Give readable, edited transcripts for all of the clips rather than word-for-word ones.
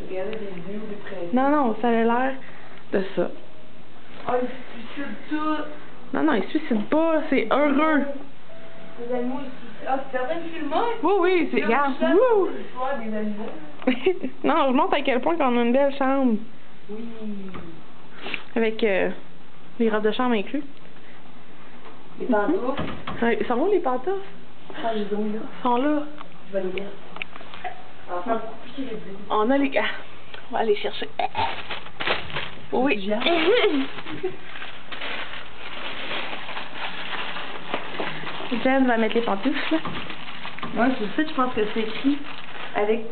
Regardez des vidéos des prêts. Non, non, ça a l'air de ça. Ah, ils se suicident tous. Non, non, ils se suicident pas, c'est heureux. Les animaux, ils se suicident. Ah, tu es en train de filmer? Oui, oui, c'est... Regarde, wouh! L'histoire des animaux. Non, je montre à quel point qu'on a une belle chambre. Oui. Avec les robes de chambre inclus. Les pantoufles. Ils sont où les pantoufles? Ah, les ont mis là. Ils sont là. Je vais les mettre. Enfin, compliqué les blés. On a les gars. On va aller chercher. Oui. Jen va mettre les pantoufles. Moi, sur le site, je pense que c'est écrit avec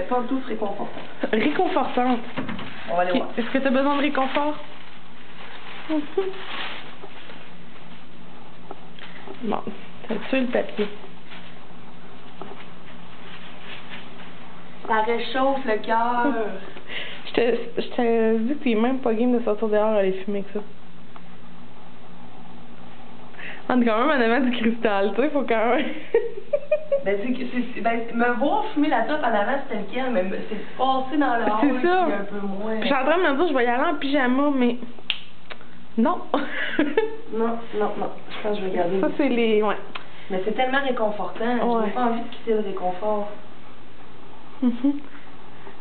pantoufles réconfortantes. Réconfortante. On va aller voir. Est-ce que tu as besoin de réconfort? Bon, t'as tué le papier. Ça réchauffe le cœur. Je t'ai dit que t'es même pas game de sortir dehors et aller fumer avec ça. On est quand même en avant du cristal, tu sais, faut quand même. Me voir fumer la top en avant, c'était lequel, mais c'est passé dans le hall. C'est ça. Un peu moins. Puis je suis en train de me dire, je vais y aller en pyjama, mais. Non. Non. Je pense que je vais garder. Ça, c'est les. Ouais. Mais c'est tellement réconfortant. Ouais. J'ai pas envie de quitter le réconfort.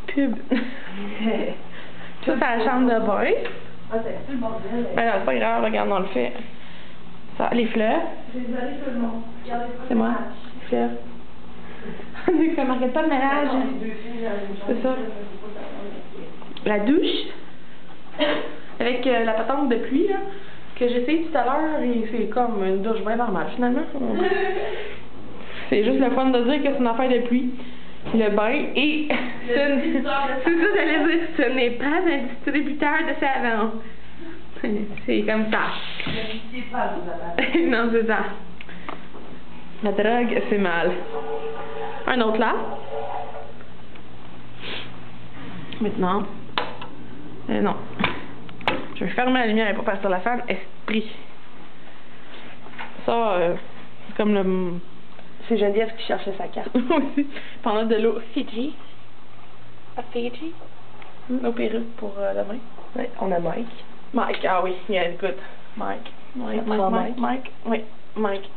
Pub. Ça, c'est la chambre de bain. Ah, c'est un peu le bordel. Ben non, c'est pas grave, regarde, on le fait. Ça, les fleurs. Désolée tout le monde. Regardez ça. C'est moi. Les fleurs. Ne marquez pas de ménage. C'est ça. La douche. Avec la patente de pluie, là, que j'ai essayé tout à l'heure, et c'est comme une douche bien normale, finalement. C'est juste le fun de dire que c'est une affaire de pluie. Le bain et c'est ça, j'allais dire, ce n'est pas un distributeur de savon. C'est comme ça. Non, c'est ça. La drogue, c'est mal. Un autre là. Maintenant. Non. Je vais fermer la lumière et pas passer la femme. Esprit. Ça, c'est comme le... C'est Geneviève qui cherchait sa carte. Aussi. Pendant de l'eau Fiji. À Fiji. L'eau perruque pour demain. Oui, on a Mike. Mike, ah oui, yeah, good. Mike. Oui, Mike.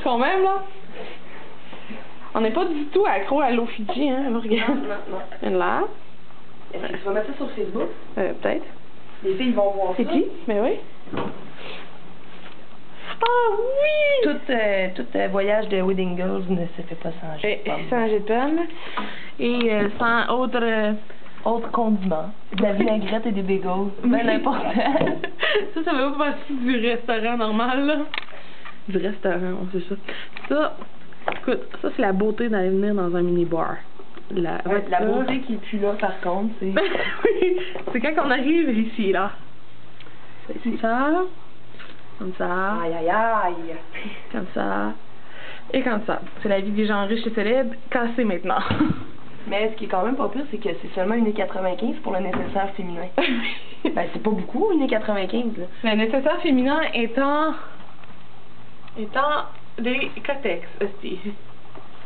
Quand même, là. On n'est pas du tout accro à l'eau Fiji, hein. Regarde. Non. Une là. Est-ce que tu vas mettre ça sur Facebook? Peut-être. Les filles vont voir ça. Fiji, mais oui. Ah oui! Tout voyage de Wedding Girls ne se fait pas sans jet de pomme. Sans jet de pomme. Et sans autre condiment. De la vinaigrette et des bagels. Ben important. Ça fait pas partie du restaurant normal, là. Du restaurant, on sait ça. Ça, écoute, ça c'est la beauté d'aller venir dans un mini-bar. La beauté qui est plus là, par contre, c'est... Oui, c'est quand on arrive ici, là. C'est ça. Comme ça. Aïe, aïe, aïe. Comme ça. Et comme ça. C'est la vie des gens riches et célèbres, cassée maintenant. Mais ce qui est quand même pas pire, c'est que c'est seulement 1,95 $ pour le nécessaire féminin. Ben, c'est pas beaucoup, 1,95 $, là. Le nécessaire féminin étant des Cotex, aussi.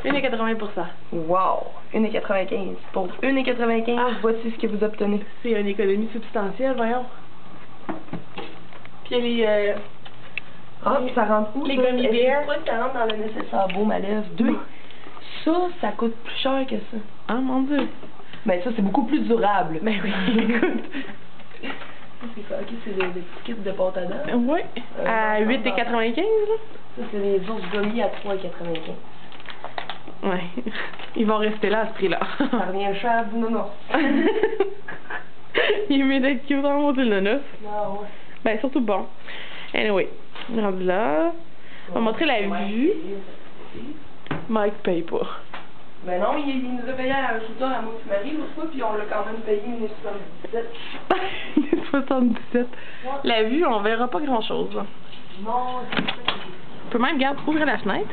1,80 pour ça. Wow! 1,95 $. Pour 1,95 $, voici ce que vous obtenez. C'est une économie substantielle, voyons. Puis il y a les... puis ça rentre où? Les gummy bears. Pourquoi ça rentre dans le nécessaire beau, ma lèvre? 2. Ça coûte plus cher que ça. Ah, mon Dieu. Ben, ça, c'est beaucoup plus durable. Ben oui, écoute. C'est quoi? Ok, c'est des petits kits de pâte à dents. Oui. À 8,95 $, là. Ça, c'est les ours gummies à 3,95 $. Ouais. Ils vont rester là à ce prix-là. Ça revient cher, non. Il est mieux d'être cute en monter le neuf. Non, ouais. Ben, surtout bon. Anyway, rendu là. On va montrer la vue. Mike paye pas. Ben non, il nous a payé à un shooter à moi et Marie l'autre fois, puis on l'a quand même payé 1,77 $. 77. Ouais. La vue, on verra pas grand-chose. Non, c'est ça. On peut même, regarde, ouvrir la fenêtre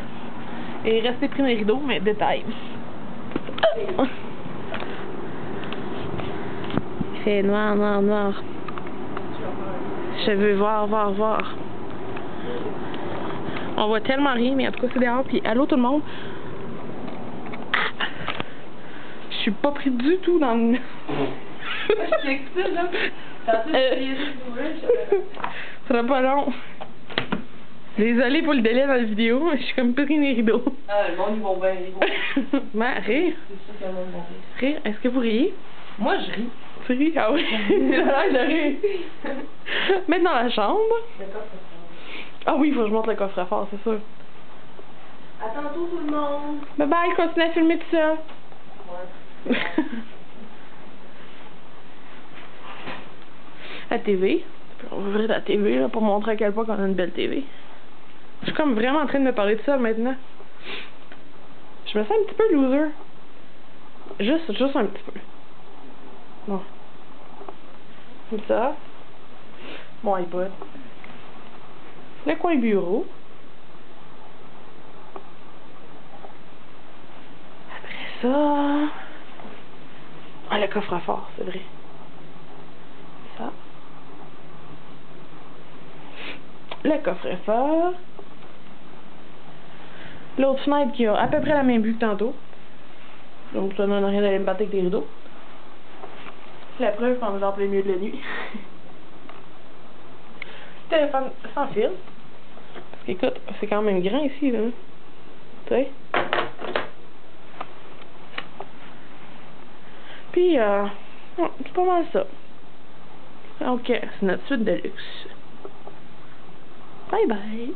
et rester pris dans les rideaux, mais détail. Il fait noir. Je veux voir. On voit tellement rien, mais en tout cas, c'est dehors. Puis, allô tout le monde. suis pas pris du tout dans le... Moi, je check ça, là. Tantôt, ça sera pas long. Désolée pour le délai dans la vidéo, mais je suis comme pris les rideaux. Ah, le monde, ils vont bien rire. Mais rire. C'est sûr que le monde va rire. Rire, est-ce que vous riez? Moi, je ris. Tu ris? Ah oui. J'ai l'air de rire. Mettre dans la chambre. D'accord, Ah oui, il faut que je monte le coffre-fort, c'est sûr. à tantôt, tout le monde. Bye bye, continue à filmer tout ça. Ouais. La TV. On va ouvrir la TV là, pour montrer à quel point on a une belle TV. Je suis comme vraiment en train de me parler de ça maintenant. Je me sens un petit peu loser. Juste un petit peu. Bon. Comme ça. Mon iPod. Le coin bureau. Après ça... Ah, le coffre-fort, c'est vrai. Ça. Le coffre-fort. L'autre fenêtre qui a à peu près la même vue que tantôt. Donc ça donne rien d'aller me battre avec des rideaux. La preuve qu'on est en plein milieu de la nuit. Téléphone sans fil. Parce qu'écoute, c'est quand même grand ici, là. Tu sais? Puis, c'est pas mal ça. Ok, c'est notre suite de luxe. Bye bye!